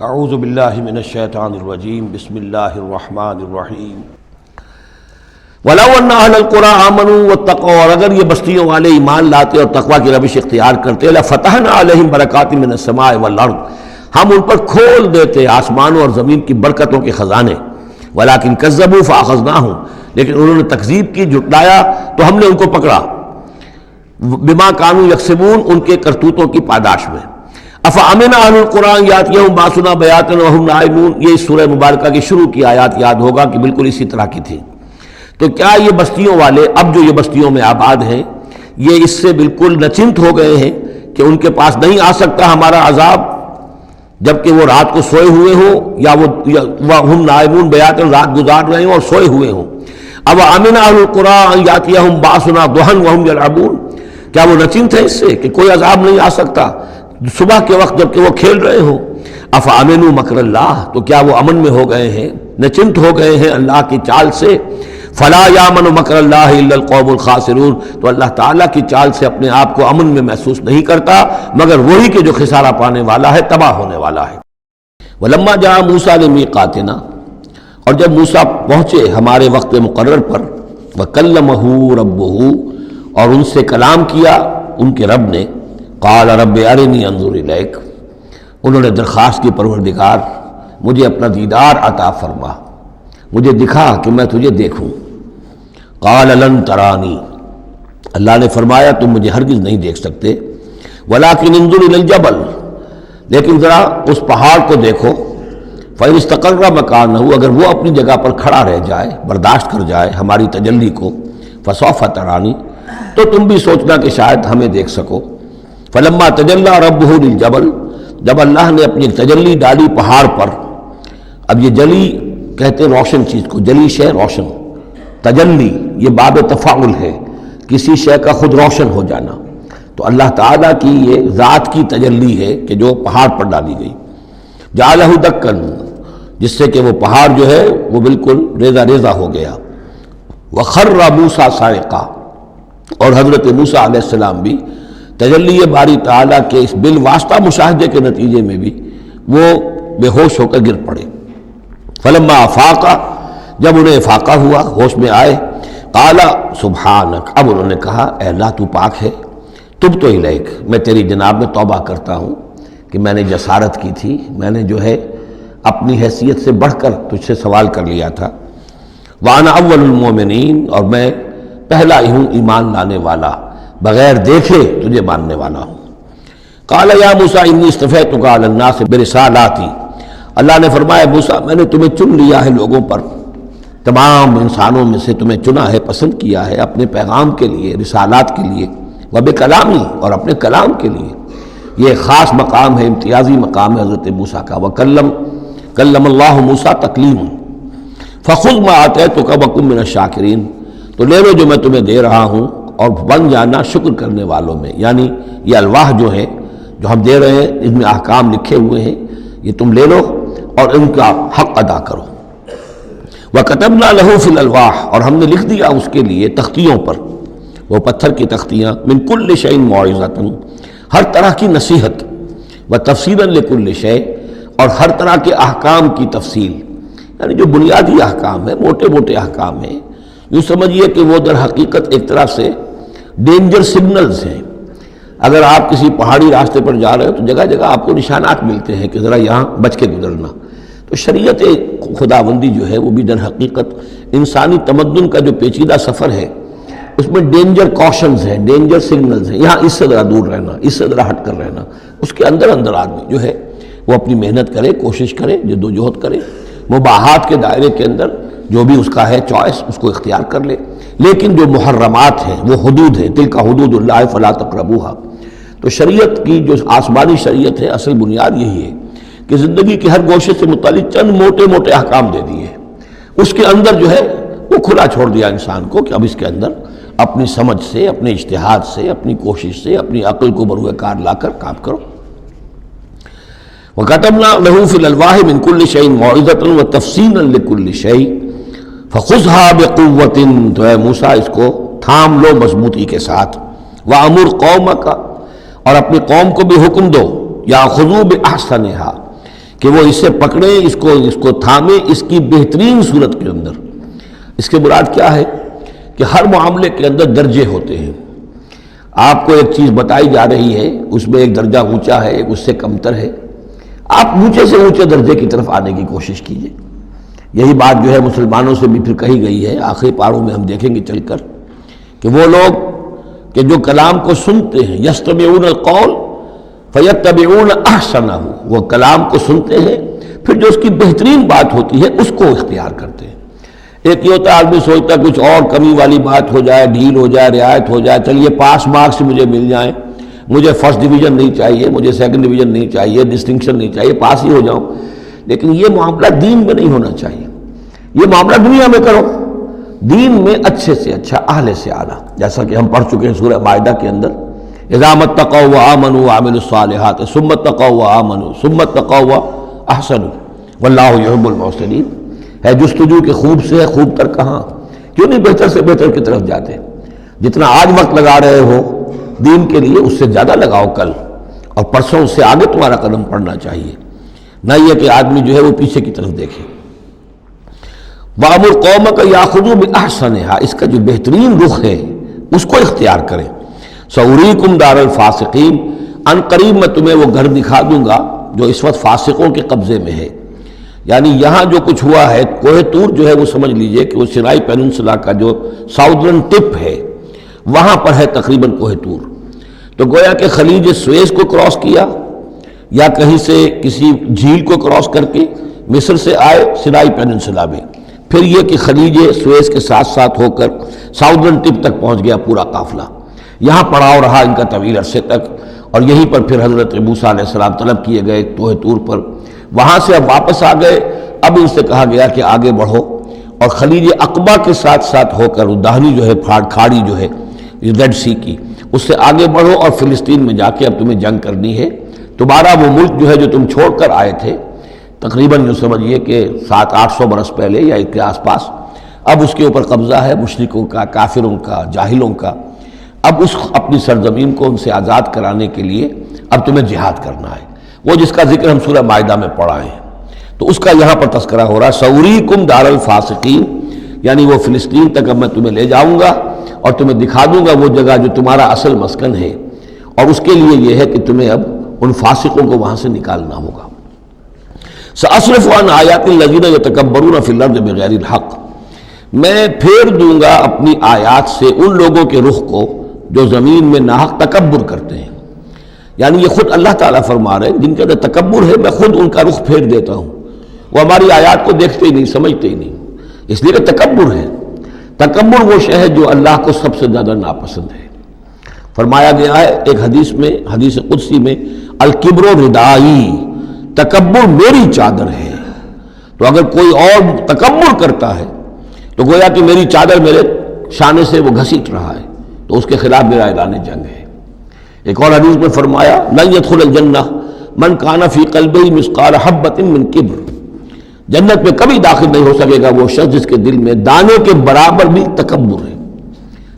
اعوذ باللہ من الشیطان الرجیم بسم اللہ الرحمن الرحیم وَلَوْ أَنَّ أَهْلَ الْقُرَىٰ آمَنُوا وَاتَّقَوْا، اور اگر یہ بستیوں والے ایمان لاتے اور تقوی کی روش اختیار کرتے لَفَتَحْنَا عَلَيْهِمْ بَرَكَاتٍ مِّنَ السَّمَاءِ وَالْأَرْضِ، ہم ان پر کھول دیتے آسمانوں اور زمین کی برکتوں کے خزانے، وَلَٰكِن كَذَّبُوا فَأَخَذْنَاهُمْ، لیکن انہوں نے تکذیب کی، جھٹلایا تو ہم نے ان کو پکڑا، بِمَا كَانُوا يَكْسِبُونَ، ان کے کرتوتوں کی پاداش میں۔ أَفَأَمِنَ أَهْلُ الْقُرْآنِ أَن يَأْتِيَهُم بَأْسُنَا بَيَاتًا وَهُمْ نَائِمُونَ، یہ سورہ مبارکہ کی شروع کی آیات یاد ہوگا کہ بالکل اسی طرح کی تھی۔ تو کیا یہ بستیوں والے اب جو یہ بستیوں میں آباد ہیں یہ اس سے بالکل نچنت ہو گئے ہیں کہ ان کے پاس نہیں آ سکتا ہمارا عذاب جبکہ وہ رات کو سوئے ہوئے ہوں، یا وہ ہم نائمون بیاتاً رات گزار رہے ہوں اور سوئے ہوئے ہوں؟ اب امن اہل القریٰ ان یاتیہم باسنا ضحی وہم یلعبون، کیا وہ نچنت ہے اس سے کہ کوئی عذاب نہیں آ سکتا صبح کے وقت جبکہ وہ کھیل رہے ہوں؟ افامنوا مکر اللہ، تو کیا وہ امن میں ہو گئے ہیں، نچنت ہو گئے ہیں اللہ کی چال سے؟ فلا یامن مکر اللہ الا القوم الخاسرون، تو اللہ تعالیٰ کی چال سے اپنے آپ کو امن میں محسوس نہیں کرتا مگر وہی کہ جو خسارہ پانے والا ہے، تباہ ہونے والا ہے۔ ولما جاء موسیٰ لمیقاتنا، اور جب موسیٰ پہنچے ہمارے وقت مقرر پر، وکلمہ ربہ، اور ان سے کلام کیا ان کے رب نے، قال رب ارنی انظر الیک، انہوں نے درخواست کی پروردگار مجھے اپنا دیدار عطا فرما، مجھے دکھا کہ میں تجھے دیکھوں۔ قال لن ترانی، اللہ نے فرمایا تم مجھے ہرگز نہیں دیکھ سکتے، ولکن انظر الی الجبل، لیکن ذرا اس پہاڑ کو دیکھو، فإن استقر مکانہ، اگر وہ اپنی جگہ پر کھڑا رہ جائے، برداشت کر جائے ہماری تجلی کو، فسوف ترانی، تو تم بھی سوچنا کہ شاید ہمیں دیکھ سکو۔ فلما تجلی ربہ للجبل، جب اللہ نے اپنی تجلی ڈالی پہاڑ پر، اب یہ جلی کہتے ہیں روشن چیز کو، جلی شے روشن، تجلی یہ باب تفاعل ہے، کسی شے کا خود روشن ہو جانا، تو اللہ تعالیٰ کی یہ ذات کی تجلی ہے کہ جو پہاڑ پر ڈالی گئی، جعلہ دکن، جس سے کہ وہ پہاڑ جو ہے وہ بالکل ریزہ ریزہ ہو گیا، وخر موسیٰ صاعقہ، اور حضرت موسیٰ علیہ السلام بھی تجلی باری تعالیٰ کے اس بالواسطہ مشاہدے کے نتیجے میں بھی وہ بے ہوش ہو کر گر پڑے۔ فلما افاقہ، جب انہیں افاقہ ہوا، ہوش میں آئے، قال سبحانک، اب انہوں نے کہا اے اللہ تو پاک ہے، تبت الیک، میں تیری جناب میں توبہ کرتا ہوں کہ میں نے جسارت کی تھی، میں نے جو ہے اپنی حیثیت سے بڑھ کر تجھ سے سوال کر لیا تھا، وانا اول المومنین، اور میں پہلا ہی ہوں ایمان لانے والا، بغیر دیکھے تجھے ماننے والا ہوں۔ قال یا موسیٰ انی اصطفیتک علی الناس برسالاتی، اللہ نے فرمایا موسیٰ میں نے تمہیں چن لیا ہے لوگوں پر، تمام انسانوں میں سے تمہیں چنا ہے، پسند کیا ہے اپنے پیغام کے لیے، رسالات کے لیے، وبکلامی، اور اپنے کلام کے لیے۔ یہ ایک خاص مقام ہے، امتیازی مقام ہے حضرت موسیٰ کا، کلم اللہ موسیٰ تکلیما، فخذ ما آتیتک وکن من الشاکرین، تو لے لو جو میں تمہیں دے رہا ہوں اور بن جانا شکر کرنے والوں میں، یعنی یہ الواح جو ہیں جو ہم دے رہے ہیں ان میں احکام لکھے ہوئے ہیں، یہ تم لے لو اور ان کا حق ادا کرو۔ وَكَتَبْنَا لَهُ فِي الْأَلْوَاحِ، اور ہم نے لکھ دیا اس کے لیے تختیوں پر، وہ پتھر کی تختیاں، مِن كُلِّ شَيْءٍ مَوْعِظَةً، ہر طرح کی نصیحت، وَتَفْصِيلًا لِكُلِّ شَيْءٍ، اور ہر طرح کے احکام کی تفصیل، یعنی جو بنیادی احکام ہیں، موٹے موٹے احکام ہیں، یوں سمجھیے کہ وہ در حقیقت ایک طرح سے ڈینجر سگنلز ہیں۔ اگر آپ کسی پہاڑی راستے پر جا رہے ہو تو جگہ جگہ آپ کو نشانات ملتے ہیں کہ ذرا یہاں بچ کے گزرنا، تو شریعت خداوندی جو ہے وہ بھی در حقیقت انسانی تمدن کا جو پیچیدہ سفر ہے اس میں ڈینجر کوشنز ہیں، ڈینجر سگنلز ہیں، یہاں اس سے ذرا دور رہنا، اس سے ذرا ہٹ کر رہنا، اس کے اندر اندر آدمی جو ہے وہ اپنی محنت کرے، کوشش کرے، جدوجہد کرے، مباحات کے دائرے کے اندر جو بھی اس کا ہے چوائس اس کو اختیار کر لے، لیکن جو محرمات ہیں وہ حدود ہیں، تلک حدود اللہ فلا تقربوها۔ تو شریعت کی جو آسمانی شریعت ہے اصل بنیاد یہی ہے کہ زندگی کے ہر گوشے سے متعلق چند موٹے موٹے احکام دے دیے، اس کے اندر جو ہے وہ کھلا چھوڑ دیا انسان کو کہ اب اس کے اندر اپنی سمجھ سے، اپنے اجتہاد سے، اپنی کوشش سے، اپنی عقل کو بروئے کار لا کر کام کرو۔ وَكَتَبْنَا لَهُ فِي الْأَلْوَاحِ مِن كُلِّ شَيْءٍ مَوْعِظَةً وَتَفْصِيلًا لِكُلِّ شَيْءٍ فَخُذْهَا بِقُوَّةٍ، تو اے موسیٰ اس کو تھام لو مضبوطی کے ساتھ، وَأَمُرْ قَوْمَكَ، اور اپنی قوم کو بھی حکم دو، یَأْخُذُوا بِأَحْسَنِهَا، کہ وہ اسے پکڑیں، اس کو تھامیں اس کی بہترین صورت کے اندر۔ اس کے مراد کیا ہے کہ ہر معاملے کے اندر درجے ہوتے ہیں۔ آپ کو ایک چیز بتائی جا رہی ہے، اس میں ایک درجہ اونچا ہے، ایک اس سے کمتر ہے، آپ اونچے سے اونچے درجے کی طرف آنے کی کوشش کیجیے۔ یہی بات جو ہے مسلمانوں سے بھی پھر کہی گئی ہے، آخری پاروں میں ہم دیکھیں گے چل کر کہ وہ لوگ کہ جو کلام کو سنتے ہیں، یستمعون القول فیتبعون احسنہ، وہ کلام کو سنتے ہیں پھر جو اس کی بہترین بات ہوتی ہے اس کو اختیار کرتے ہیں۔ ایک یہ ہوتا ہے آدمی سوچتا ہے کچھ اور کمی والی بات ہو جائے، ڈھیل ہو جائے، رعایت ہو جائے، چلیے پاس مارکس مجھے مل جائیں، مجھے فرسٹ ڈویژن نہیں چاہیے، مجھے سیکنڈ ڈویژن نہیں چاہیے، ڈسٹنکشن نہیں چاہیے، پاس ہی ہو جاؤں۔ لیکن یہ معاملہ دین میں نہیں ہونا چاہیے، یہ معاملہ دنیا میں کرو، دین میں اچھے سے اچھا، اعلی سے اعلیٰ، جیسا کہ ہم پڑھ چکے ہیں سورہ مائدہ کے اندر، اذا اتقوا وآمنوا وعملوا الصالحات ثم اتقوا وآمنوا ثم اتقوا واحسنوا واللہ یحب المحسنین۔ ہے جستجو کہ خوب سے ہے خوب تر کہاں، کیوں نہیں بہتر سے بہتر کی طرف جاتے؟ جتنا آج وقت لگا رہے ہو دین کے لیے اس سے زیادہ لگاؤ کل، اور پرسوں اس سے آگے تمہارا قدم پڑنا چاہیے، نہ یہ کہ آدمی جو ہے وہ پیچھے کی طرف دیکھے۔ وَأَمُرْ قَوْمَكَ يَأْخُذُوا بِأَحْسَنِهَا، اس کا جو بہترین رخ ہے اس کو اختیار کریں۔ سَأُرِيكُمْ دَارَ الْفَاسِقِينَ، ان قریب میں تمہیں وہ گھر دکھا دوں گا جو اس وقت فاسقوں کے قبضے میں ہے۔ یعنی یہاں جو کچھ ہوا ہے، کوہ طور جو ہے وہ سمجھ لیجئے کہ وہ سینائی پیننسلا کا جو ساؤدرن ٹپ ہے وہاں پر ہے تقریباً کوہ طور۔ تو گویا کہ خلیج سویز کو کراس کیا، یا کہیں سے کسی جھیل کو کراس کر کے مصر سے آئے سینائی پیننسلا میں، پھر یہ کہ خلیج سویز کے ساتھ ساتھ ہو کر ساؤدرن ٹپ تک پہنچ گیا پورا قافلہ، یہاں پڑاؤ رہا ان کا طویل عرصے تک، اور یہیں پر پھر حضرت موسیٰ علیہ السلام طلب کیے گئے کوہ طور پر، وہاں سے اب واپس آ گئے۔ اب ان سے کہا گیا کہ آگے بڑھو، اور خلیج عقبہ کے ساتھ ساتھ ہو کر داہنی جو ہے کھاڑی جو ہے ریڈ سی کی، اس سے آگے بڑھو اور فلسطین میں جا کے اب تمہیں جنگ کرنی ہے۔ تمہارا وہ ملک جو ہے جو تم چھوڑ کر آئے تھے تقریباً جو سمجھیے کہ 700-800 برس پہلے یا اس کے آس پاس، اب اس کے اوپر قبضہ ہے مشرکوں کا، کافروں کا، جاہلوں کا۔ اب اس اپنی سرزمین کو ان سے آزاد کرانے کے لیے اب تمہیں جہاد کرنا ہے، وہ جس کا ذکر ہم سورہ مائدہ میں پڑھا ہے، تو اس کا یہاں پر تذکرہ ہو رہا ہے۔ سَأُرِيكُمْ دَارَ الْفَاسِقِينَ، یعنی وہ فلسطین تک اب میں تمہیں لے جاؤں گا اور تمہیں دکھا دوں گا وہ جگہ جو تمہارا اصل مسکن ہے، اور اس کے لیے یہ ہے کہ تمہیں اب ان فاسقوں کو وہاں سے نکالنا ہوگا۔ سأصرف عن آیات الذین یتکبرون فی الارض بغیر الحق، میں پھیر دوں گا اپنی آیات سے ان لوگوں کے رخ کو جو زمین میں ناحق تکبر کرتے ہیں۔ یعنی یہ خود اللہ تعالیٰ فرما رہے ہیں جن کے اندر تکبر ہے میں خود ان کا رخ پھیر دیتا ہوں، وہ ہماری آیات کو دیکھتے ہی نہیں، سمجھتے ہی نہیں، اس لیے کہ تکبر ہے۔ تکبر وہ شے ہے جو اللہ کو سب سے زیادہ ناپسند ہے۔ فرمایا گیا ہے ایک حدیث میں، حدیث قدسی میں، الکبر ردائی، تکبر میری چادر ہے۔ تو اگر کوئی اور تکبر کرتا ہے تو گویا کہ میری چادر میرے شانے سے وہ گھسیٹ رہا ہے، تو اس کے خلاف میرا اعلان جنگ ہے۔ ایک اور حدیث میں فرمایا لن يدخل الجنہ من کان فی قلبہ مثقال حبۃ من کبر، جنت میں کبھی داخل نہیں ہو سکے گا وہ شخص جس کے دل میں دانے کے برابر بھی تکبر ہے۔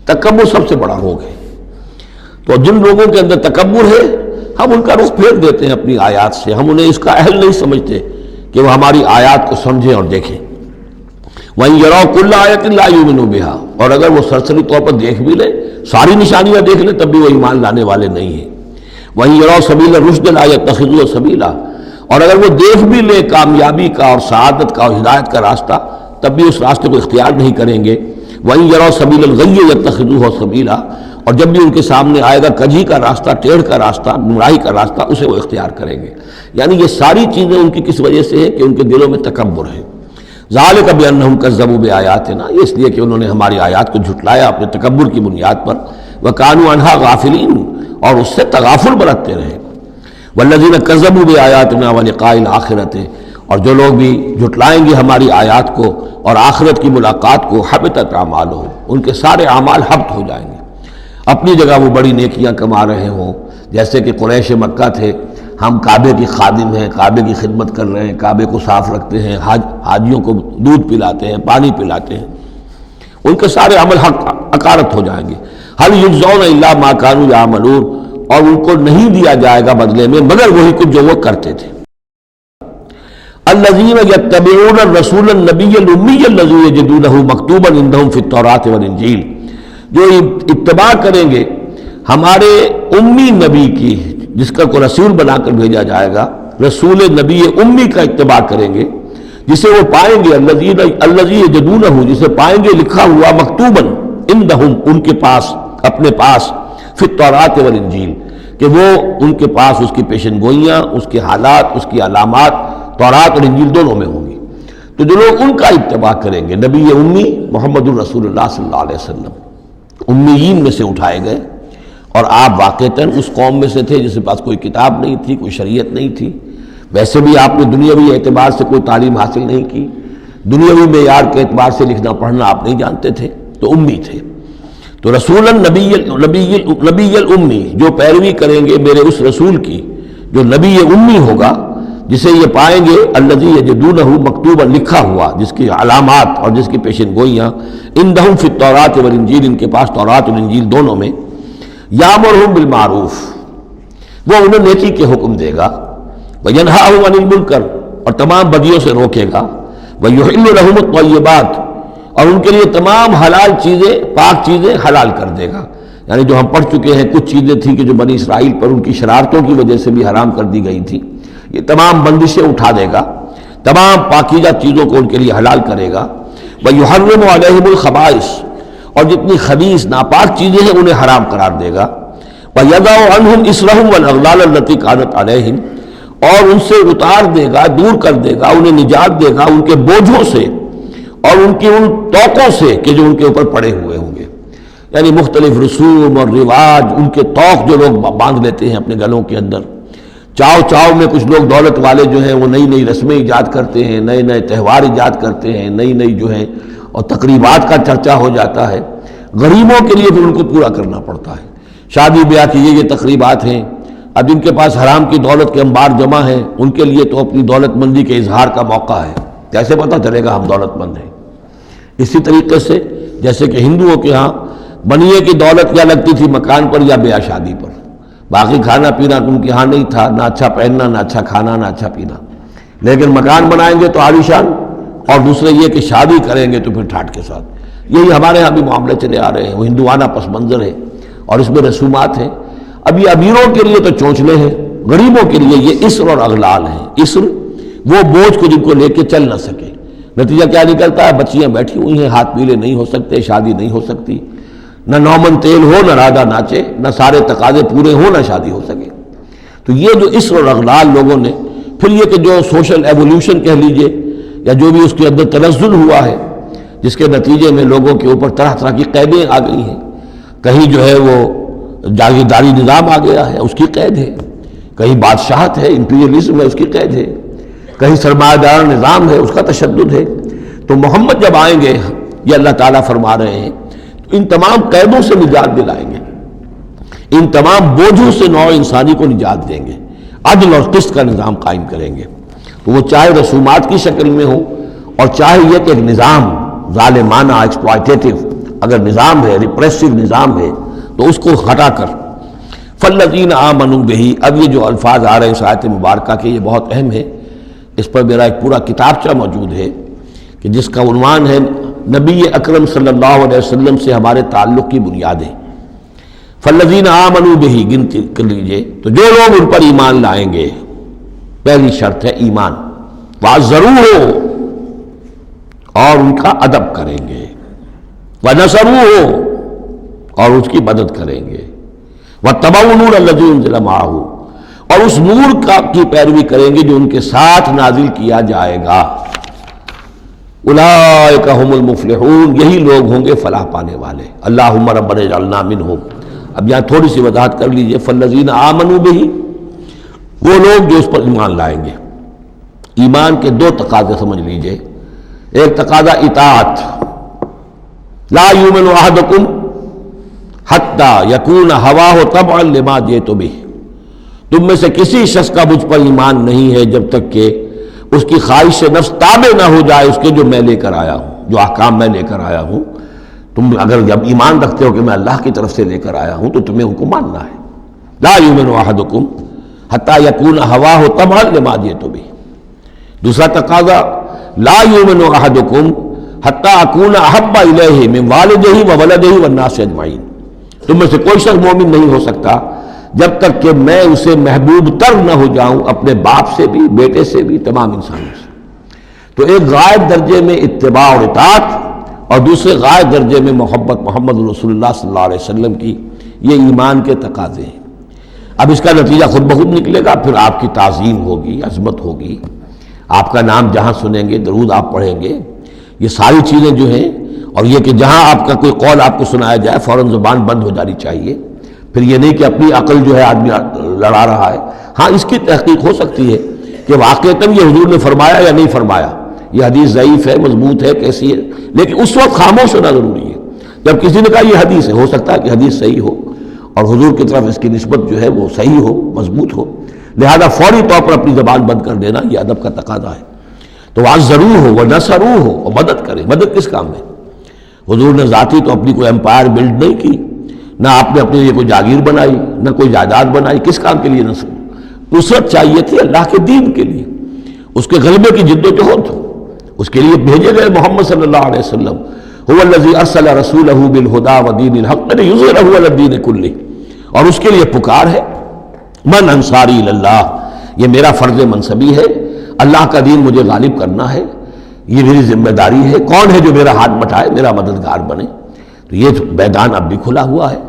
تکبر سب سے بڑا روگ ہے۔ تو جن لوگوں کے اندر تکبر ہے ہم ان کا رخ پھیر دیتے ہیں اپنی آیات سے، ہم انہیں اس کا اہل نہیں سمجھتے کہ وہ ہماری آیات کو سمجھیں اور دیکھیں۔ وَإِن يَرَوْا كُلَّ آیَةٍ لَا يُؤْمِنُوا بِهَا، اور اگر وہ سرسری طور پر دیکھ بھی لیں، ساری نشانیاں دیکھ لیں، تب بھی وہ ایمان لانے والے نہیں ہیں۔ وَإِن يَرَوْا سَبِيلَ الرُّشْدِ لَا يَتَّخِذُوهُ سَبِيلًا، اور اگر وہ دیکھ بھی لیں کامیابی کا اور سعادت کا اور ہدایت کا راستہ، تب بھی اس راستے کو اختیار نہیں کریں گے۔ وَإِن يَرَوْا سَبِيلَ الْغَيِّ يَتَّخِذُوهُ سَبِيلًا، اور جب بھی ان کے سامنے آئے گا کجھی کا راستہ، ٹیڑھ کا راستہ، گمراہی کا راستہ، اسے وہ اختیار کریں گے۔ یعنی یہ ساری چیزیں ان کی کس وجہ سے ہے کہ ان کے دلوں میں تکبر ہے۔ ذالک بانہم کذبوا بآیاتنا، یہ اس لیے کہ انہوں نے ہماری آیات کو جھٹلایا اپنے تکبر کی بنیاد پر، وکانوا عنہا غافلین، اور اس سے تغافل برتتے رہے۔ والذین کذبوا بآیاتنا ولقاء الآخرۃ، اور جو لوگ بھی جھٹلائیں گے ہماری آیات کو اور آخرت کی ملاقات کو، حبطت اعمالہم، ان کے سارے اعمال حبط ہو جائیں گے۔ اپنی جگہ وہ بڑی نیکیاں کما رہے ہوں، جیسے کہ قریش مکہ تھے، ہم کعبے کی خادم ہیں، کعبے کی خدمت کر رہے ہیں، کعبے کو صاف رکھتے ہیں، حاجیوں کو دودھ پلاتے ہیں، پانی پلاتے ہیں، ان کے سارے عمل حق اکارت ہو جائیں گے۔ هل یجزون الا ما كانوا يعملون، اور ان کو نہیں دیا جائے گا بدلے میں مگر وہی کچھ جو وہ کرتے تھے۔ الذین یتبعون الرسول النبی الامی الذی یجدونہ مکتوبا عندہم فی التوراۃ والانجیل، جو اتباع کریں گے ہمارے امی نبی کی، جس کا کوئی رسول بنا کر بھیجا جائے گا، رسول نبی امی کا اتباع کریں گے، جسے وہ پائیں گے الذی یجدونہ، جسے پائیں گے لکھا ہوا مکتوباً عندہم، ان کے پاس، اپنے پاس، فی التوراۃ والانجیل، کہ وہ ان کے پاس اس کی پیشن گوئیاں، اس کے حالات، اس کی علامات تورات اور انجیل دونوں میں ہوں گی۔ تو جو لوگ ان کا اتباع کریں گے، نبی امی محمد الرسول اللہ صلی اللہ علیہ وسلم امیین میں سے اٹھائے گئے، اور آپ واقعتاً اس قوم میں سے تھے جس کے پاس کوئی کتاب نہیں تھی، کوئی شریعت نہیں تھی، ویسے بھی آپ نے دنیاوی اعتبار سے کوئی تعلیم حاصل نہیں کی، دنیاوی معیار کے اعتبار سے لکھنا پڑھنا آپ نہیں جانتے تھے، تو امی تھے۔ تو رسول نبی الامی، جو پیروی کریں گے میرے اس رسول کی جو نبی امی ہوگا، جسے یہ پائیں گے الذی یجدونہ مکتوبا، لکھا ہوا، جس کی علامات اور جس کی پیشن گوئیاں عندہم فی التوراۃ والانجیل، ان کے پاس تورات اور انجیل دونوں میں، یامرہم بالمعروف، وہ انہیں نیکی کے حکم دے گا، وینہاہم عن المنکر، اور تمام بدیوں سے روکے گا، ویحل لہم الطیبات، اور ان کے لیے تمام حلال چیزیں، پاک چیزیں حلال کر دے گا۔ یعنی جو ہم پڑھ چکے ہیں، کچھ چیزیں تھیں کہ جو بنی اسرائیل پر ان کی شرارتوں کی وجہ سے بھی حرام کر دی گئی تھی، یہ تمام بندشیں اٹھا دے گا، تمام پاکیزہ چیزوں کو ان کے لیے حلال کرے گا۔ وَيُحَرِّمُ عَلَيْهِمُ الْخَبَائِثَ، اور جتنی خبیث ناپاک چیزیں ہیں انہیں حرام قرار دے گا۔ وَيَضَعُ عَنْهُمْ إِصْرَهُمْ وَالْأَغْلَالَ الَّتِي كَانَتْ عَلَيْهِمْ، اور ان سے اتار دے گا، دور کر دے گا، انہیں نجات دے گا ان کے بوجھوں سے اور ان کی ان توقوں سے کہ جو ان کے اوپر پڑے ہوئے ہوں گے۔ یعنی مختلف رسوم اور رواج، ان کے توق جو لوگ باندھ لیتے ہیں اپنے گلوں کے اندر، چاؤ میں کچھ لوگ دولت والے جو ہیں وہ نئی نئی رسمیں ایجاد کرتے ہیں، نئے نئے تہوار ایجاد کرتے ہیں، نئی جو ہیں، اور تقریبات کا چرچا ہو جاتا ہے۔ غریبوں کے لیے پھر ان کو پورا کرنا پڑتا ہے، شادی بیاہ کی یہ تقریبات ہیں۔ اب جن کے پاس حرام کی دولت کے انبار جمع ہیں، ان کے لیے تو اپنی دولت مندی کے اظہار کا موقع ہے، کیسے پتہ چلے گا ہم دولت مند ہیں؟ اسی طریقے سے جیسے کہ ہندوؤں کے ہاں بنیے کی دولت یا لگتی تھی مکان پر یا بیاہ شادی پر، باقی کھانا پینا ان کے ہاں نہیں تھا، نہ اچھا پہننا، نہ اچھا کھانا، نہ اچھا پینا، لیکن مکان بنائیں گے تو عالیشان، اور دوسرے یہ کہ شادی کریں گے تو پھر ٹھاٹ کے ساتھ۔ یہی ہمارے ہاں بھی معاملے چلے آ رہے ہیں، وہ ہندوانہ پس منظر ہے اور اس میں رسومات ہیں۔ اب یہ امیروں کے لیے تو چونچلے ہیں، غریبوں کے لیے یہ اسر اور اغلال ہیں۔ اسر وہ بوجھ کو جن کو لے کے چل نہ سکے، نتیجہ کیا نکلتا ہے؟ بچیاں بیٹھی ہوئی ہیں، ہاتھ پیلے نہیں ہو سکتے، شادی نہیں ہو سکتی، نہ نومن تیل ہو، نہ راجا ناچے، نہ سارے تقاضے پورے ہوں، نہ شادی ہو سکے۔ تو یہ جو اسر اور اغلال لوگوں نے، پھر یہ کہ جو سوشل ایولیوشن کہہ لیجئے یا جو بھی اس کے اندر تنزل ہوا ہے، جس کے نتیجے میں لوگوں کے اوپر طرح طرح کی قیدیں آ گئی ہیں، کہیں جو ہے وہ جاگیرداری نظام آ گیا ہے، اس کی قید ہے، کہیں بادشاہت ہے، امپیریلزم ہے، اس کی قید ہے، کہیں سرمایہ دار نظام ہے، اس کا تشدد ہے۔ تو محمد جب آئیں گے، یہ اللہ تعالیٰ فرما رہے ہیں، تو ان تمام قیدوں سے نجات دلائیں گے، ان تمام بوجھوں سے نوع انسانی کو نجات دیں گے، عدل اور قسط کا نظام قائم کریں گے۔ تو وہ چاہے رسومات کی شکل میں ہو، اور چاہے یہ کہ ایک نظام ظالمانہ، ایکسپلائٹیٹو اگر نظام ہے، ریپریسو نظام ہے، تو اس کو ہٹا کر فالذین آمنوا بہ۔ اب یہ جو الفاظ آ رہے ہیں اس آیت مبارکہ کے، یہ بہت اہم ہے، اس پر میرا ایک پورا کتابچہ موجود ہے کہ جس کا عنوان ہے نبی اکرم صلی اللہ علیہ وسلم سے ہمارے تعلق کی بنیادیں۔ فالذین آمنوا بہ، گنتی کر لیجئے، تو جو لوگ ان پر ایمان لائیں گے، پہلی شرط ہے ایمان، وعزروہ، اور ان کا ادب کریں گے، ونصروہ، اور اس کی مدد کریں گے، واتبعوا النور الذی انزل معہ، اور اس نور کی پیروی کریں گے جو ان کے ساتھ نازل کیا جائے گا۔ اولئک هم المفلحون، یہی لوگ ہوں گے فلاح پانے والے۔ اللہم ربنا اجعلنا منہم۔ اب یہاں تھوڑی سی وضاحت کر لیجئے، فالذین آمنوا بہ، وہ لوگ جو اس پر ایمان لائیں گے۔ ایمان کے دو تقاضے سمجھ لیجئے، ایک تقاضا اطاعت، لا یؤمن احدکم حتی یکون ہواہ طبعا لما جئت بہ، تم میں سے کسی شخص کا مجھ پر ایمان نہیں ہے جب تک کہ اس کی خواہش نفس تابع نہ ہو جائے اس کے جو میں لے کر آیا ہوں، جو احکام میں لے کر آیا ہوں۔ تم اگر جب ایمان رکھتے ہو کہ میں اللہ کی طرف سے لے کر آیا ہوں تو تمہیں حکم ماننا ہے۔ لا یؤمن احدکم حتی یکون ہواہ طبعا لما جئت بہ، دوسرا تقاضا لا یؤمن احدکم حتی اکون احب الیہ من والدہ وولدہ والناس اجمعین، تم میں سے کوئی شخص مومن نہیں ہو سکتا جب تک کہ میں اسے محبوب تر نہ ہو جاؤں، اپنے باپ سے بھی، بیٹے سے بھی، تمام انسانوں سے۔ تو ایک غائب درجے میں اتباع اور اطاعت، اور دوسرے غائب درجے میں محبت محمد رسول اللہ صلی اللہ علیہ وسلم کی، یہ ایمان کے تقاضے ہیں۔ اب اس کا نتیجہ خود بخود نکلے گا، پھر آپ کی تعظیم ہوگی، عظمت ہوگی، آپ کا نام جہاں سنیں گے، درود آپ پڑھیں گے، یہ ساری چیزیں جو ہیں، اور یہ کہ جہاں آپ کا کوئی قول آپ کو سنایا جائے فوراً زبان بند ہو جانی چاہیے۔ پھر یہ نہیں کہ اپنی عقل جو ہے آدمی لڑا رہا ہے، ہاں اس کی تحقیق ہو سکتی ہے کہ واقعتاً یہ حضور نے فرمایا یا نہیں فرمایا، یہ حدیث ضعیف ہے، مضبوط ہے، کیسی ہے، لیکن اس وقت خاموش ہونا ضروری ہے۔ جب کسی نے کہا یہ حدیث ہے، ہو سکتا ہے کہ حدیث صحیح ہو اور حضور کی طرف اس کی نسبت جو ہے وہ صحیح ہو، مضبوط ہو، لہذا فوری طور پر اپنی زبان بند کر دینا یہ ادب کا تقاضا ہے۔ تو وہاں ضرور ہو، وہ نصرو ہو، اور مدد کرے۔ مدد کس کام میں؟ حضور نے ذاتی تو اپنی کوئی امپائر بلڈ نہیں کی، نہ آپ نے اپنے لیے کوئی جاگیر بنائی، نہ کوئی جائیداد بنائی۔ کس کام کے لیے نصرت چاہیے تھی؟ اللہ کے دین کے لیے، اس کے غلبے کی جد و جہد، اس کے لیے بھیجے گئے محمد صلی اللہ علیہ وسلم۔ هو الذی ارسل رسولہ بالہدی ودین الحق لیظہرہ علی الدین کلہ، اور اس کے لیے پکار ہے من انصاری اللہ، یہ میرا فرض منصبی ہے، اللہ کا دین مجھے غالب کرنا ہے، یہ میری ذمہ داری ہے۔ کون ہے جو میرا ہاتھ بٹھائے، میرا مددگار بنے؟ تو یہ میدان اب بھی کھلا ہوا ہے۔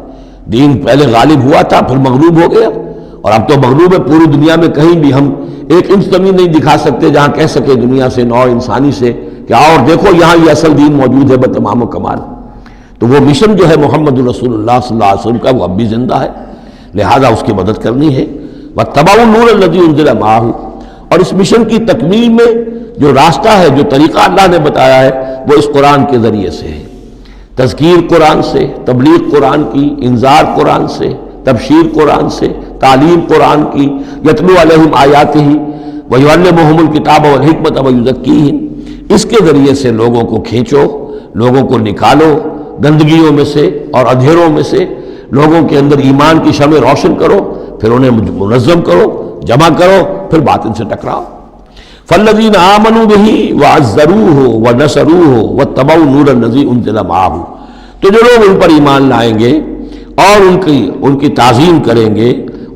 دین پہلے غالب ہوا تھا، پھر مغلوب ہو گیا، اور اب تو مغلوب ہے۔ پوری دنیا میں کہیں بھی ہم ایک انچ زمین نہیں دکھا سکتے جہاں کہہ سکے دنیا سے، نوع انسانی سے، کہ اور دیکھو یہاں یہ اصل دین موجود ہے بتمام و کمال۔ تو وہ مشن جو ہے محمد رسول اللہ صلی اللہ علیہ وسلم کا، وہ اب بھی زندہ ہے، لہذا اس کی مدد کرنی ہے۔ وَاتَّبَعُوا النُّورَ الَّذِي أُنزِلَ مَعَهُ، اور اس مشن کی تکمیل میں جو راستہ ہے، جو طریقہ اللہ نے بتایا ہے، وہ اس قرآن کے ذریعے سے ہے۔ تذکیر قرآن سے، تبلیغ قرآن کی، انذار قرآن سے، تبشیر قرآن سے، تعلیم قرآن کی، یتلو علیہم آیاتہ ویعلمہم الکتاب والحکمۃ ویزکیہم، اس کے ذریعے سے لوگوں کو کھینچو، لوگوں کو نکالو گندگیوں میں سے اور اندھیروں میں سے، لوگوں کے اندر ایمان کی شمع روشن کرو، پھر انہیں منظم کرو، جمع کرو، پھر باطن سے ٹکراؤ۔ فالذین آمنوا بہ وعزروہ ونصروہ واتبعوا النور الذی انزل معہ، تو جو لوگ ان پر ایمان لائیں گے اور ان کی تعظیم کریں گے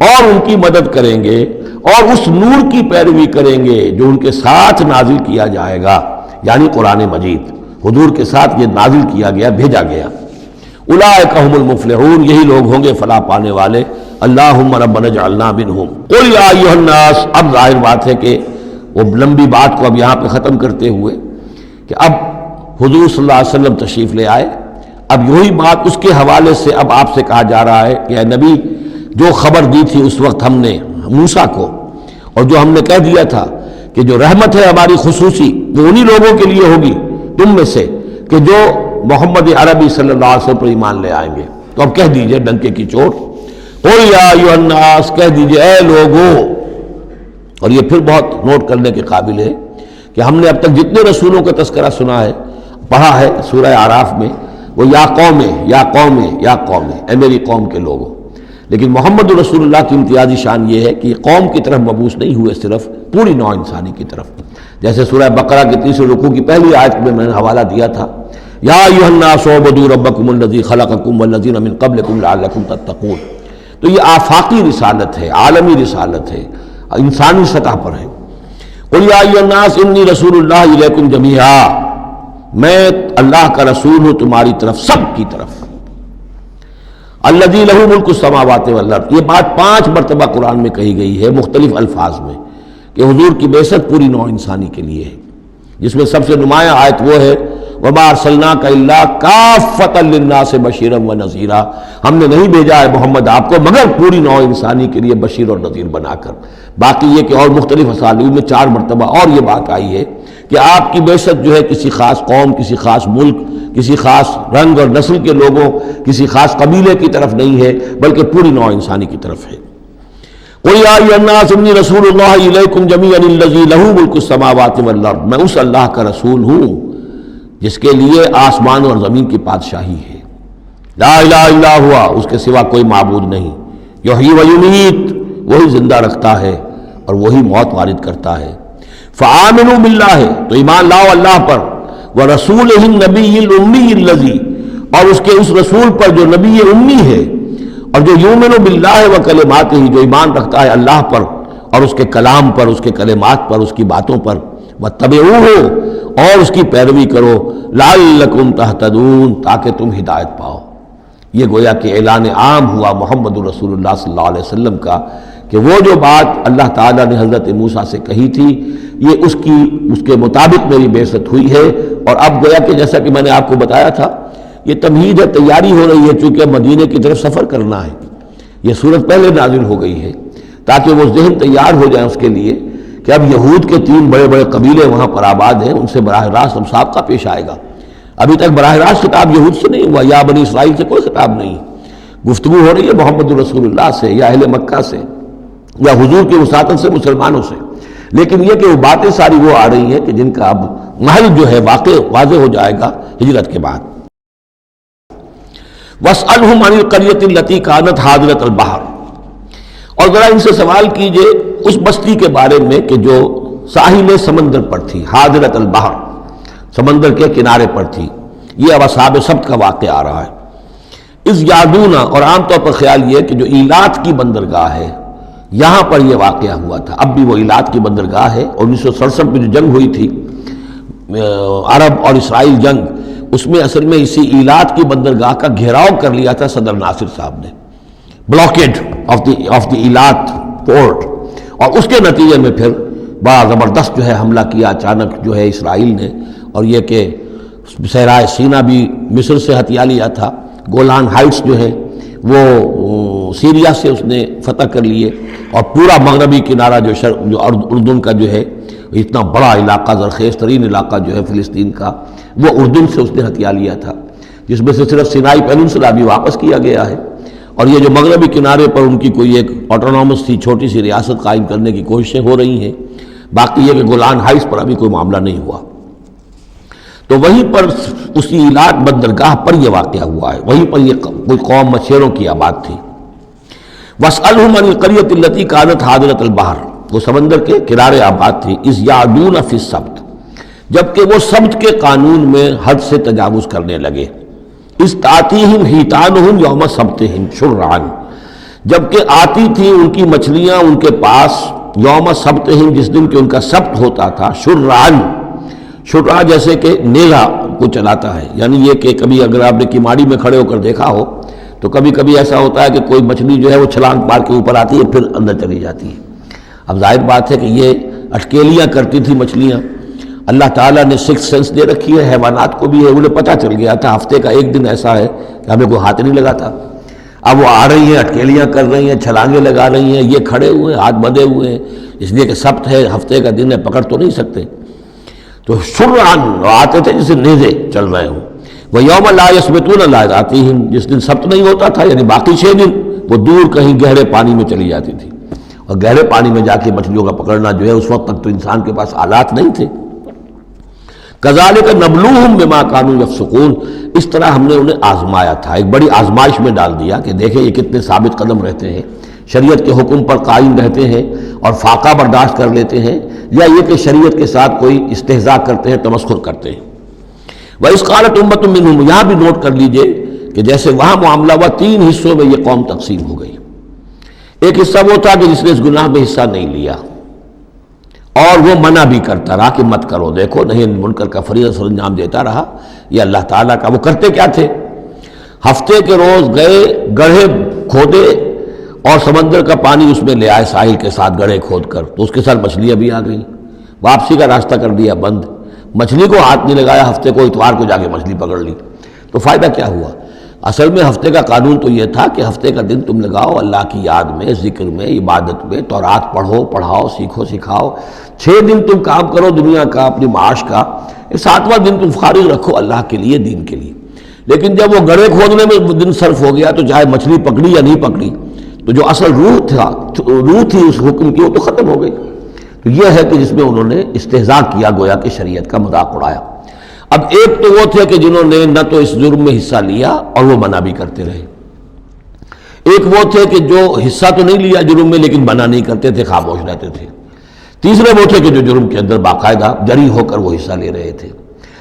اور ان کی مدد کریں گے اور اس نور کی پیروی کریں گے جو ان کے ساتھ نازل کیا جائے گا، یعنی قرآن مجید حضور کے ساتھ یہ نازل کیا گیا، بھیجا گیا۔ اولئک هم المفلحون، یہی لوگ ہوں گے فلاح پانے والے۔ اللہم ربنا اجعلنا منہم۔ قل یا ایھا الناس، اب ظاہر بات ہے کہ وہ لمبی بات کو اب یہاں پہ ختم کرتے ہوئے کہ اب حضور صلی اللہ علیہ وسلم تشریف لے آئے، اب یہی بات اس کے حوالے سے اب آپ سے کہا جا رہا ہے کہ اے نبی، جو خبر دی تھی اس وقت ہم نے موسیٰ کو، اور جو ہم نے کہہ دیا تھا کہ جو رحمت ہے ہماری خصوصی، وہ انہی لوگوں کے لیے ہوگی تم میں سے کہ جو محمد عربی صلی اللہ علیہ وسلم پر ایمان لے آئیں گے۔ تو اب کہہ دیجئے ڈنکے کی چوٹ، قل یا ایھا الناس، کہہ دیجئے اے لوگوں۔ اور یہ پھر بہت نوٹ کرنے کے قابل ہے کہ ہم نے اب تک جتنے رسولوں کا تذکرہ سنا ہے، پڑھا ہے سورہ اعراف میں، وہ یا قوم یا قوم یا قوم، اے میری قوم کے لوگوں۔ لیکن محمد رسول اللہ کی امتیازی شان یہ ہے کہ یہ قوم کی طرف مبعوث نہیں ہوئے، صرف پوری نوع انسانی کی طرف۔ جیسے سورہ بقرہ کے 30 رکوع کی پہلی آیت میں نے حوالہ دیا تھا، یا ایھا الناس اعبدوا ربکم الذی خلقکم والذین من قبلکم لعلکم تتقون۔ تو یہ آفاقی رسالت ہے، عالمی رسالت ہے، انسانی سطح پر ہے۔ قل یا ایھا الناس انی رسول اللہ الیکم جمیعا، میں اللہ کا رسول ہوں تمہاری طرف، سب کی طرف۔ الذی لہ ملک السماوات والارض، یہ بات 5 مرتبہ قرآن میں کہی گئی ہے مختلف الفاظ میں کہ حضور کی بعثت پوری نوع انسانی کے لیے ہے، جس میں سب سے نمایاں آیت وہ ہے وما ارسلناک الا کافۃ للناس بشیرا ونذیرا، ہم نے نہیں بھیجا ہے محمد آپ کو مگر پوری نوع انسانی کے لیے بشیر اور نذیر بنا کر۔ باقی یہ کہ اور مختلف اسالیب میں 4 مرتبہ اور یہ بات آئی ہے کہ آپ کی بعثت جو ہے کسی خاص قوم، کسی خاص ملک، کسی خاص رنگ اور نسل کے لوگوں، کسی خاص قبیلے کی طرف نہیں ہے، بلکہ پوری نوع انسانی کی طرف ہے۔ قل یا ایھا الناس انی رسول اللہ الیکم جمیعا الذی لہ ملک السماوات والارض، میں اس اللہ کا رسول ہوں جس کے لیے آسمان اور زمین کی بادشاہی ہے۔ لا الہ الا ہوا، اس کے سوا کوئی معبود نہیں۔ یحیی و یمیت، وہی زندہ رکھتا ہے اور وہی موت وارد کرتا ہے۔ فآمنوا باللہ، تو ایمان لاؤ اللہ پر، ورسولہ النبی الامی الذی، اور اس کے اس رسول پر جو نبی امی ہے، اور جو یؤمن باللہ وکلماتہ، جو ایمان رکھتا ہے اللہ پر اور اس کے کلام پر، اس کے کلمات پر، اس کی باتوں پر، واتبعوہ، اور اس کی پیروی کرو، لعلکم تہتدون، تاکہ تم ہدایت پاؤ۔ یہ گویا کہ اعلان عام ہوا محمد رسول اللہ صلی اللہ علیہ وسلم کا، کہ وہ جو بات اللہ تعالیٰ نے حضرت موسیٰ سے کہی تھی، یہ اس کے مطابق میری بعثت ہوئی ہے۔ اور اب گویا کہ جیسا کہ میں نے آپ کو بتایا تھا، یہ تمہید ہے، تیاری ہو رہی ہے، چونکہ مدینے کی طرف سفر کرنا ہے۔ یہ صورت پہلے نازل ہو گئی ہے تاکہ وہ ذہن تیار ہو جائے اس کے لیے کہ اب یہود کے 3 بڑے بڑے قبیلے وہاں پر آباد ہیں، ان سے براہ راست اب سابقہ پیش آئے گا۔ ابھی تک براہ راست خطاب یہود سے نہیں ہوا، یا بنی اسرائیل سے کوئی خطاب نہیں، گفتگو ہو رہی ہے محمد رسول اللہ سے، یا اہل مکہ سے، یا حضور کی وساطت سے مسلمانوں سے۔ لیکن یہ کہ وہ باتیں ساری وہ آ رہی ہیں کہ جن کا اب محل جو ہے واضح ہو جائے گا ہجرت کے بعد۔ وَاسْأَلْهُمْ عَنِ الْقَرْيَةِ الَّتِي كَانَتْ حَاضِرَةَ الْبَحْرِ، اور ذرا ان سے سوال کیجئے اس بستی کے بارے میں کہ جو ساحل سمندر پر تھی، حاضرۃ البحر، سمندر کے کنارے پر تھی۔ یہ اب اصحاب سبت کا واقعہ آ رہا ہے۔ اذ یعدون، اور عام طور پر خیال یہ کہ جو ایلات کی بندرگاہ ہے یہاں پر یہ واقعہ ہوا تھا، اب بھی وہ ایلات کی بندرگاہ ہے۔ 1967 میں جو جنگ ہوئی تھی عرب اور اسرائیل جنگ، اس میں اصل میں اسی ایلات کی بندرگاہ کا گھیراؤ کر لیا تھا صدر ناصر صاحب نے، بلاکیڈ آف دی ایلات پورٹ، اور اس کے نتیجے میں پھر بڑا زبردست جو ہے حملہ کیا اچانک جو ہے اسرائیل نے، اور یہ کہ صحرائے سینا بھی مصر سے ہتھیا لیا تھا، گولان ہائٹس جو ہے وہ سیریا سے اس نے فتح کر لیے، اور پورا مغربی کنارہ جو اردن کا جو ہے اتنا بڑا علاقہ، زرخیز ترین علاقہ جو ہے فلسطین کا، وہ اردن سے اس نے ہتھیا لیا تھا، جس میں سے صرف سینائی پیننسولا بھی واپس کیا گیا ہے۔ اور یہ جو مغربی کنارے پر ان کی کوئی ایک آٹونومس سی چھوٹی سی ریاست قائم کرنے کی کوششیں ہو رہی ہیں، باقی یہ کہ گولان ہائٹس پر ابھی کوئی معاملہ نہیں ہوا۔ تو وہیں پر اسی ایلات بندرگاہ پر یہ واقعہ ہوا ہے، وہیں پر یہ کوئی قوم مچھیروں کی آباد تھی۔ وَاسْأَلْهُمْ عَنِ الْقَرْيَةِ الَّتِي كَانَتْ حَاضِرَةَ الْبَحْرِ، وہ سمندر کے کنارے آباد تھی۔ اِذْ يَعْدُونَ فِي السَّبْتِ، جبکہ وہ سبت کے قانون میں حد سے تجاوز کرنے لگے۔ اِذْ تَأْتِيهِمْ حِيتَانُهُمْ يَوْمَ صَبْتِهِمْ شُرَّعًا، جبکہ آتی تھی ان کی مچھلیاں ان کے پاس یوم صبتہم، جس دن کہ ان کا سبت ہوتا تھا، شُرَّعًا، شُرَّع جیسے کہ نیزا کو چلاتا ہے، یعنی یہ کہ کبھی اگر آپ نے کماڑی میں کھڑے ہو کر دیکھا ہو تو کبھی کبھی ایسا ہوتا ہے کہ کوئی مچھلی جو ہے وہ چھلانگ مار کے اوپر آتی ہے پھر اندر چلی جاتی ہے۔ اب ظاہر بات ہے کہ یہ اٹکیلیاں کرتی تھی مچھلیاں، اللہ تعالیٰ نے سکس سینس دے رکھی ہے، حیوانات کو بھی ہے، انہیں پتہ چل گیا تھا ہفتے کا ایک دن ایسا ہے کہ ہمیں کوئی ہاتھ نہیں لگاتا۔ اب وہ آ رہی ہیں، اٹکیلیاں کر رہی ہیں، چھلانگیں لگا رہی ہیں، یہ کھڑے ہوئے ہاتھ بندھے ہوئے ہیں، اس لیے کہ سبت ہے، ہفتے کا دن ہے، پکڑ تو نہیں سکتے۔ تو شرعاً آتے تھے جسے نیزے چل رہے ہوں۔ وہ یوم لا یثبتون لا یاتیہم، جس دن سبت نہیں ہوتا تھا یعنی باقی 6 دن وہ دور کہیں گہرے پانی میں چلی جاتی تھی، اور گہرے پانی میں جا کے مچھلیوں کا پکڑنا جو ہے اس وقت تک تو انسان کے پاس آلات نہیں تھے۔ کذالک نبلوہم بما کانوا یفسقون، اس طرح ہم نے انہیں آزمایا تھا، ایک بڑی آزمائش میں ڈال دیا کہ دیکھیں یہ کتنے ثابت قدم رہتے ہیں، شریعت کے حکم پر قائم رہتے ہیں اور فاقہ برداشت کر لیتے ہیں، یا یہ کہ شریعت کے ساتھ کوئی استہزاء کرتے ہیں، تمسخر کرتے ہیں۔ وَإِذْ قَالَتْ أُمَّةٌ مِّنْهُمْ، یہاں بھی نوٹ کر لیجئے کہ جیسے وہاں معاملہ ہوا 3 حصوں میں یہ قوم تقسیم ہو گئی۔ ایک حصہ وہ تھا کہ جس نے اس گناہ میں حصہ نہیں لیا اور وہ منع بھی کرتا رہا کہ مت کرو، دیکھو نہیں منکر کا فریضہ سر انجام دیتا رہا، یہ اللہ تعالیٰ کا۔ وہ کرتے کیا تھے؟ ہفتے کے روز گئے، گڑھے کھودے اور سمندر کا پانی اس میں لے آئے ساحل کے ساتھ گڑھے کھود کر، تو اس کے ساتھ مچھلیاں بھی آ گئیں، واپسی کا راستہ کر دیا بند، مچھلی کو ہاتھ نہیں لگایا، ہفتے کو اتوار کو جا کے مچھلی پکڑ لی، تو فائدہ کیا ہوا؟ اصل میں ہفتے کا قانون تو یہ تھا کہ ہفتے کا دن تم لگاؤ اللہ کی یاد میں، ذکر میں، عبادت میں، تورات پڑھو، پڑھاؤ، سیکھو، سکھاؤ۔ 6 دن تم کام کرو دنیا کا، اپنی معاش کا، 7واں دن تم فارغ رکھو اللہ کے لیے، دین کے لیے۔ لیکن جب وہ گڑھے کھودنے میں دن صرف ہو گیا تو چاہے مچھلی پکڑی یا نہیں پکڑی، تو جو اصل روح تھی اس حکم کی وہ تو ختم ہو گئی۔ تو یہ ہے کہ جس میں انہوں نے استہزاء کیا، گویا کہ شریعت کا مذاق اڑایا۔ اب ایک تو وہ تھے کہ جنہوں نے نہ تو اس جرم میں حصہ لیا اور وہ منع بھی کرتے رہے، ایک وہ تھے کہ جو حصہ تو نہیں لیا جرم میں لیکن منع نہیں کرتے تھے، خاموش رہتے تھے۔ تیسرے وہ تھے کہ جو جرم کے اندر باقاعدہ جری ہو کر وہ حصہ لے رہے تھے۔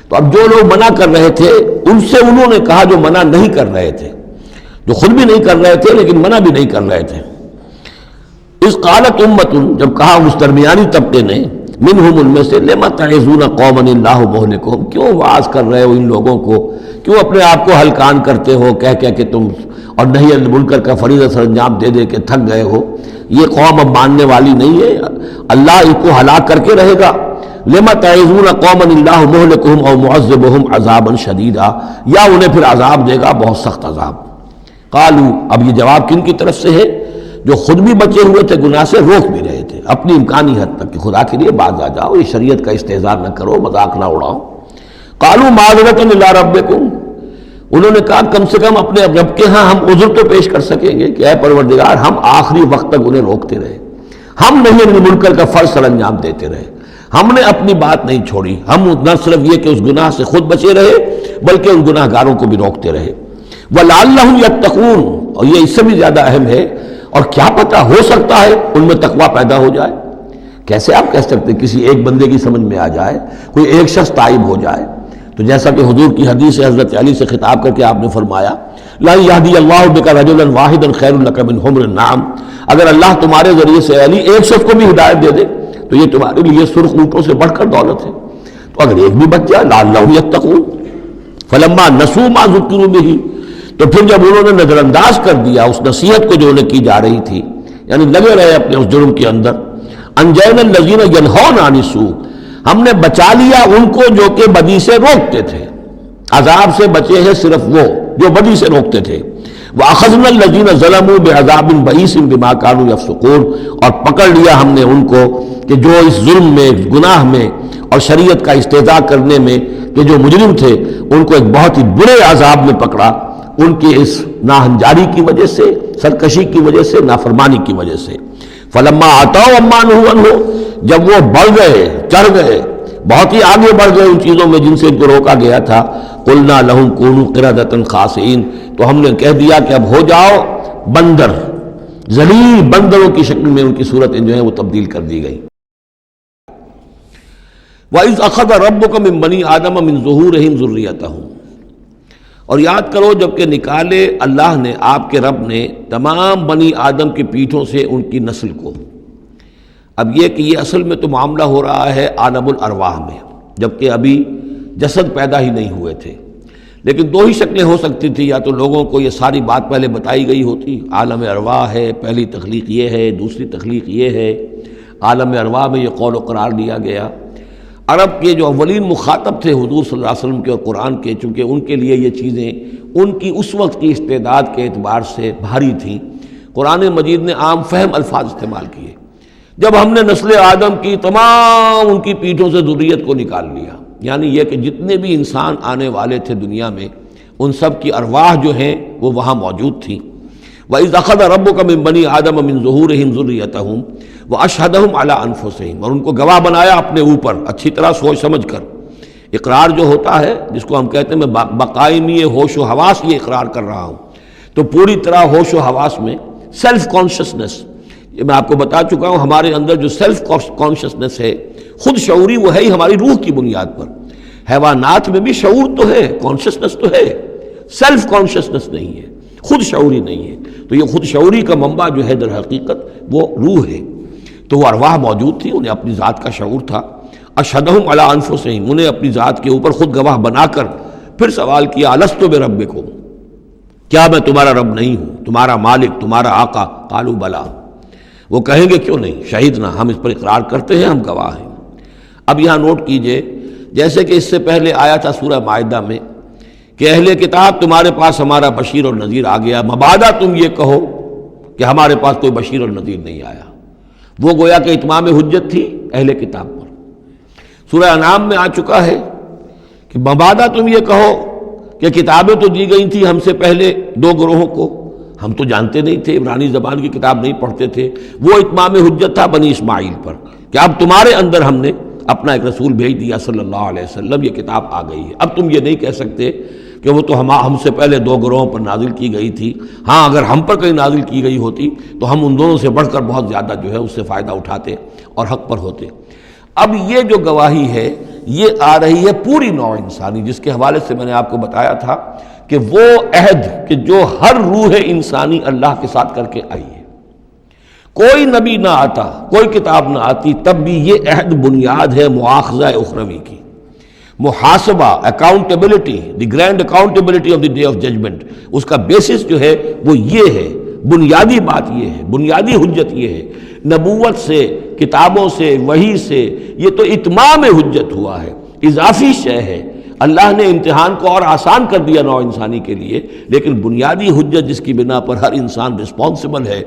تو اب جو لوگ منع کر رہے تھے ان سے انہوں نے کہا جو منع نہیں کر رہے تھے، جو خود بھی نہیں کر رہے تھے لیکن منع بھی نہیں کر رہے تھے، اس قالت امت، جب کہا اس درمیانی طبقے نے، منہم ان میں سے، لما تعظون قوما اللہ مہلکہم، کیوں واعظ کر رہے ہو ان لوگوں کو، کیوں اپنے آپ کو ہلکان کرتے ہو کہہ کہہ کہ تم، اور نہیں المنکر کا فریضہ سر انجام دے دے کے تھک گئے ہو، یہ قوم اب ماننے والی نہیں ہے، اللہ ان کو ہلاک کر کے رہے گا۔ لما تعظون قوما اللہ مہلکہم او معذبہم عذابا شدیدا، یا انہیں پھر عذاب دے گا بہت سخت عذاب۔ قالو، اب یہ جواب کن کی طرف سے ہے؟ جو خود بھی بچے ہوئے تھے گناہ سے، روک بھی رہے تھے اپنی امکانی حد تک کہ خدا کے لیے باز آ جاؤ، یہ شریعت کا استہزاء نہ کرو، مذاق نہ اڑاؤ۔ قالوا معذرۃ الی ربکم، انہوں نے کہا کم سے کم اپنے رب کے ہاں ہم عذر تو پیش کر سکیں گے کہ اے پروردگار، ہم آخری وقت تک انہیں روکتے رہے، ہم نہیں منکر کا فرض سر انجام دیتے رہے، ہم نے اپنی بات نہیں چھوڑی، ہم نہ صرف یہ کہ اس گناہ سے خود بچے رہے بلکہ ان گناہ گاروں کو بھی روکتے رہے۔ وَلَعَلَّهُمْ يَتَّقُونَ، اور یہ اس سے بھی زیادہ اہم ہے، اور کیا پتہ ہو سکتا ہے ان میں تقویٰ پیدا ہو جائے۔ کیسے آپ کہہ سکتے کسی ایک بندے کی سمجھ میں آ جائے، کوئی ایک شخص تائب ہو جائے؟ تو جیسا کہ حضور کی حدیث ہے، حضرت علی سے خطاب کر کے آپ نے فرمایا، لا یہدی اللہ بک رجلا واحدا خیر لک من حمر النعم، اگر اللہ تمہارے ذریعے سے علی ایک شخص کو بھی ہدایت دے دے تو یہ تمہارے لیے سرخ اونٹوں سے بڑھ کر دولت ہے۔ تو اگر ایک بھی بچ جائے، لعلہم یتقون، فلما نسوا ما ذکروا بہ، تو پھر جب انہوں نے نظر انداز کر دیا اس نصیحت کو جو انہیں کی جا رہی تھی، یعنی لگے رہے اپنے اس جرم کے اندر، انجینا الذین ینہون عن السوء، ہم نے بچا لیا ان کو جو کہ بدی سے روکتے تھے، عذاب سے بچے ہیں صرف وہ جو بدی سے روکتے تھے۔ وَأَخَذْنَا الَّذِينَ ظَلَمُوا بِعَذَابٍ بَئِيسٍ بِمَا كَانُوا يَفْسُقُونَ، اور پکڑ لیا ہم نے ان کو کہ جو اس ظلم میں، گناہ میں اور شریعت کا استہزاء کرنے میں کہ جو مجرم تھے، ان کو ایک بہت ہی برے عذاب میں پکڑا، ان کی اس ناہنجاری کی وجہ سے، سرکشی کی وجہ سے، نافرمانی کی وجہ سے۔ فَلَمَّا عَتَوْا عَمَّا نُهُوا عَنْهُ، جب وہ بڑھ گئے، چڑھ گئے، بہت ہی آگے بڑھ گئے ان چیزوں میں جن سے ان کو روکا گیا تھا، قُلْنَا لَهُمْ كُونُوا قِرَدَةً خَاسِئِينَ، تو ہم نے کہہ دیا کہ اب ہو جاؤ بندر، ذلیل بندروں کی شکل میں ان کی صورتیں جو ہیں وہ تبدیل کر دی گئی۔ وَإِذْ أَخَذَ رَبُّكَ مِنْ بَنِي آدَمَ مِنْ ظُهُورِهِمْ ذُرِّيَّتَهُمْ، اور یاد کرو جب کہ نکالے اللہ نے، آپ کے رب نے، تمام بنی آدم کی پیٹھوں سے ان کی نسل کو۔ اب یہ کہ یہ اصل میں تو معاملہ ہو رہا ہے عالم الارواح میں، جبکہ ابھی جسد پیدا ہی نہیں ہوئے تھے، لیکن دو ہی شکلیں ہو سکتی تھی، یا تو لوگوں کو یہ ساری بات پہلے بتائی گئی ہوتی، عالم ارواح ہے، پہلی تخلیق یہ ہے، دوسری تخلیق یہ ہے، عالم ارواح میں یہ قول و قرار دیا گیا۔ عرب کے جو اولین مخاطب تھے حضور صلی اللہ علیہ وسلم کے اور قرآن کے، چونکہ ان کے لیے یہ چیزیں ان کی اس وقت کی استعداد کے اعتبار سے بھاری تھیں، قرآن مجید نے عام فہم الفاظ استعمال کیے۔ جب ہم نے نسل آدم کی تمام ان کی پیٹھوں سے ذریت کو نکال لیا، یعنی یہ کہ جتنے بھی انسان آنے والے تھے دنیا میں، ان سب کی ارواح جو ہیں وہ وہاں موجود تھیں۔ وَإِذْ أَخَذَ رَبُّكَ مِنْ بَنِي آدَمَ مِنْ ظُهُورِهِمْ ذُرِّيَّتَهُمْ وَأَشْهَدَهُمْ عَلَىٰ أَنفُسِهِمْ، اور ان کو گواہ بنایا اپنے اوپر، اچھی طرح سوچ سمجھ کر۔ اقرار جو ہوتا ہے جس کو ہم کہتے ہیں میں بقائمی ہوش و حواس یہ اقرار کر رہا ہوں، تو پوری طرح ہوش و حواس میں سیلف کانشسنس، یہ میں آپ کو بتا چکا ہوں، ہمارے اندر جو سیلف کانشسنس ہے، خود شعوری، وہ ہے ہی ہماری روح کی بنیاد پر۔ حیوانات میں بھی شعور تو ہے، کانشسنس تو ہے، سیلف کانشسنس نہیں ہے، خود شعوری نہیں ہے۔ تو یہ خود شعوری کا منبع جو ہے در حقیقت وہ روح ہے۔ تو وہ ارواح موجود تھی، انہیں اپنی ذات کا شعور تھا۔ اشہدہم علی انفسہم، انہیں اپنی ذات کے اوپر خود گواہ بنا کر پھر سوال کیا، الست بربکم، کیا میں تمہارا رب نہیں ہوں، تمہارا مالک، تمہارا آقا؟ قالوا بلا، وہ کہیں گے کیوں نہیں، شہیدنا، ہم اس پر اقرار کرتے ہیں، ہم گواہ ہیں۔ اب یہاں نوٹ کیجئے، جیسے کہ اس سے پہلے آیا تھا سورہ مائدہ میں کہ اہل کتاب تمہارے پاس ہمارا بشیر اور نذیر آ گیا، مبادا تم یہ کہو کہ ہمارے پاس کوئی بشیر اور نذیر نہیں آیا۔ وہ گویا کہ اتمام حجت تھی اہل کتاب پر۔ سورہ انعام میں آ چکا ہے کہ مبادا تم یہ کہو کہ کتابیں تو دی گئی تھیں ہم سے پہلے دو گروہوں کو، ہم تو جانتے نہیں تھے، عبرانی زبان کی کتاب نہیں پڑھتے تھے، وہ اتمام حجت تھا بنی اسماعیل پر کہ اب تمہارے اندر ہم نے اپنا ایک رسول بھیج دیا صلی اللہ علیہ وسلم، یہ کتاب آ گئی ہے۔ اب تم یہ نہیں کہہ سکتے کہ وہ تو ہم سے پہلے دو گروہوں پر نازل کی گئی تھی، ہاں اگر ہم پر کہیں نازل کی گئی ہوتی تو ہم ان دونوں سے بڑھ کر بہت زیادہ جو ہے اس سے فائدہ اٹھاتے اور حق پر ہوتے۔ اب یہ جو گواہی ہے یہ آ رہی ہے پوری نوع انسانی، جس کے حوالے سے میں نے آپ کو بتایا تھا کہ وہ عہد کہ جو ہر روح انسانی اللہ کے ساتھ کر کے آئی ہے، کوئی نبی نہ آتا، کوئی کتاب نہ آتی، تب بھی یہ عہد بنیاد ہے مواخذہ اخروی کی، محاسبہ، accountability, the grand accountability of the day of judgment, اس کا بیسس جو ہے وہ یہ ہے، بنیادی بات یہ ہے، بنیادی حجت یہ ہے۔ نبوت سے، کتابوں سے، وحی سے یہ تو اتمام حجت ہوا ہے، اضافی شے ہے۔ اللہ نے امتحان کو اور آسان کر دیا نوع انسانی کے لیے، لیکن بنیادی حجت جس کی بنا پر ہر انسان رسپانسبل ہے